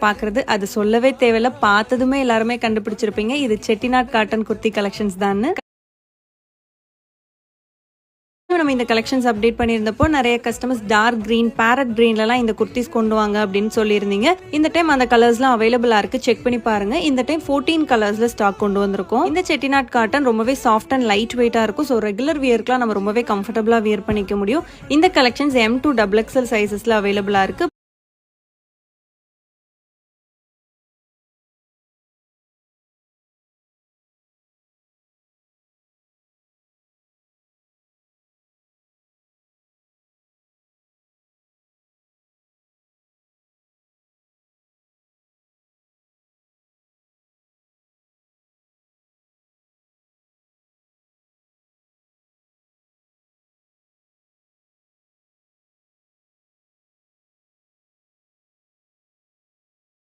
பாக்குறது அது சொல்லவே தேவையில்ல. பார்த்ததுமே எல்லாருமே கண்டுபிடிச்சிருப்பீங்க. இது செட்டிநாட் காட்டன் குர்த்தி கலெக்ஷன்ஸ் தான். நம்ம இந்த கலெக்ஷன்ஸ் அப்டேட் பண்ணியிருந்தப்போ நிறைய கஸ்டமர்ஸ் டார்க் கிரீன், பேரட் கிரீன்லலாம் இந்த குர்த்திஸ் கொண்டு வாங்க அப்படின்னு சொல்லியிருந்தீங்க. இந்த டைம் அந்த கலர்ஸ்லாம் அவைலபிளா இருக்கு, செக் பண்ணி பாருங்க. இந்த டைம் 14 கலர்ஸ்ல ஸ்டாக் கொண்டு வந்திருக்கோம். இந்த செட்டிநாட் காட்டன் ரொம்பவே சாஃப்ட் அண்ட் லைட் வெயிட்டா இருக்கும். ஸோ ரெகுலர் வியர்க்குலாம் நம்ம ரொம்பவே கம்ஃபர்டபுளா வியர் பண்ணிக்க முடியும். இந்த கலெக்ஷன்ஸ் M2 XXL சைசஸ்ல அவைலபிளா இருக்கு.